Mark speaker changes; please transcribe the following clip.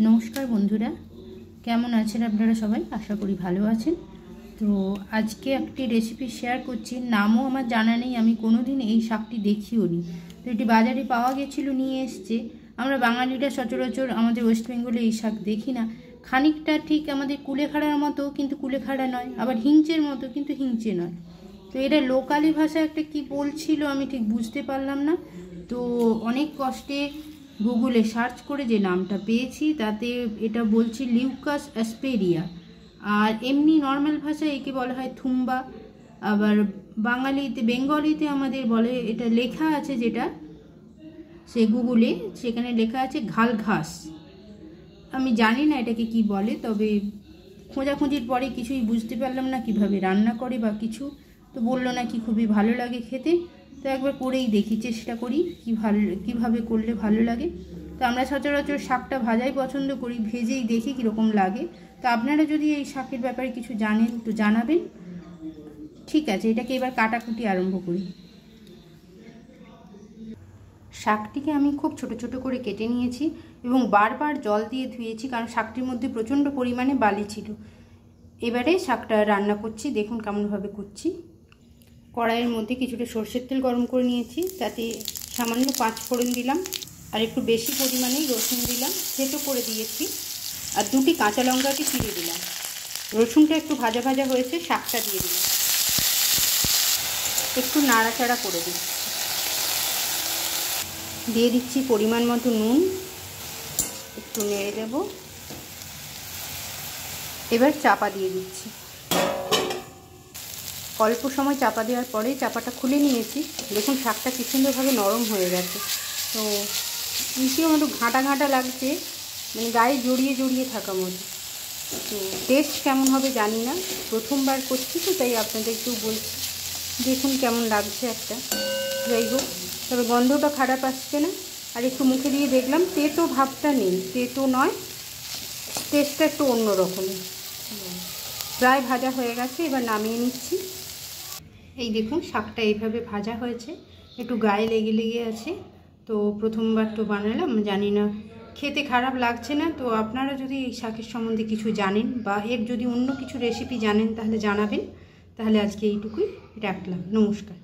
Speaker 1: নমস্কার বন্ধুরা, কেমন আছেন আপনারা সবাই? আশা করি ভালো আছেন। তো আজকে একটি রেসিপি শেয়ার করছি। নামও আমার জানা নেই, আমি কোনোদিন এই শাকটি দেখিও নি। তো এটি বাজারে পাওয়া গেছিলো, নিয়ে এসছে। আমরা বাঙালিরা সচরাচর আমাদের ওয়েস্ট বেঙ্গলে এই শাক দেখি না। খানিকটা ঠিক আমাদের কুলেখাড়ার মতো, কিন্তু কুলেখাড়া নয়, আবার হিংচের মতো, কিন্তু হিংচে নয়। তো এটা লোকালি ভাষা একটা কি বলছিল, আমি ঠিক বুঝতে পারলাম না। তো অনেক কষ্টে গুগলে সার্চ করে যে নামটা পেয়েছি, তাতে এটা বলছি লিউকাস অ্যাসপেরিয়া। আর এমনি নর্মাল ভাষায় একে বলা হয় থুম্বা। আবার বেঙ্গলিতে আমাদের বলে, এটা লেখা আছে যেটা সে গুগলে, সেখানে লেখা আছে ঘাল ঘাস। আমি জানি না এটাকে কি বলে, তবে খোঁজাখুঁজির পরে কিছুই বুঝতে পারলাম না কিভাবে রান্না করে বা কিছু। তো বললো নাকি খুবই ভালো লাগে খেতে। তো একবার করেই দেখি, চেষ্টা করি কীভাবে করলে ভালো লাগে। তো আমরা সচরাচর শাকটা ভাজাই পছন্দ করি, ভেজেই দেখি কীরকম লাগে। তো আপনারা যদি এই শাকের ব্যাপারে কিছু জানেন তো জানাবেন। ঠিক আছে, এটাকে এবার কাটাকুটি আরম্ভ করি। শাকটিকে আমি খুব ছোট ছোট করে কেটে নিয়েছি এবং বারবার জল দিয়ে ধুয়েছি, কারণ শাকটির মধ্যে প্রচণ্ড পরিমাণে বালি ছিল। এবারে শাকটা রান্না করছি, দেখুন কেমনভাবে করছি। কড়াইয়ের মধ্যে কিছুটা সরষের তেল গরম করে নিয়েছি, তাতে সামান্য 5 ফোড়ন দিলাম, আর একটু বেশি পরিমাণেই রসুন দিলাম, থেতো করে দিয়েছি, আর 2টি কাঁচা লঙ্কাকে চিড়ে দিলাম। রসুনটা একটু ভাজা ভাজা হয়েছে, শাকটা দিয়ে দিলাম, একটু নাড়াচাড়া করে দিই। দিয়ে দিচ্ছি পরিমাণ মতো নুন, একটু নেড়ে দেব। এবার চাপা দিয়ে দিচ্ছি। অল্প সময় চাপা দেওয়ার পরে চাপাটা খুলে নিয়েছি। দেখুন শাকটা কি সুন্দরভাবে নরম হয়ে গেছে। তো নিচেও একটু ঘাঁটা ঘাঁটা লাগছে, মানে গায়ে জড়িয়ে জড়িয়ে থাকা মতো। তো টেস্ট কেমন হবে জানি না, প্রথমবার করছি তো তাই আপনাদেরকেও বলছি। দেখুন কেমন লাগছে একটা। যাই হোক, তবে গন্ধটা খারাপ আসছে না। আর একটু মুখে দিয়ে দেখলাম, তেতো ভাবটা নেই, তেতো নয়, টেস্টটা একটু অন্য রকমের। প্রায় ভাজা হয়ে গেছে, এবার নামিয়ে নিচ্ছি। এই দেখুন শাকটা এইভাবে ভাজা হয়েছে, একটু গায়ে লেগে লেগে আছে। তো প্রথমবার তো বানালাম, জানি না, খেতে খারাপ লাগছে না। তো আপনারা যদি এই শাকের সম্বন্ধে কিছু জানেন বা এর যদি অন্য কিছু রেসিপি জানেন তাহলে জানাবেন। তাহলে আজকে এইটুকুই রাখলাম। নমস্কার।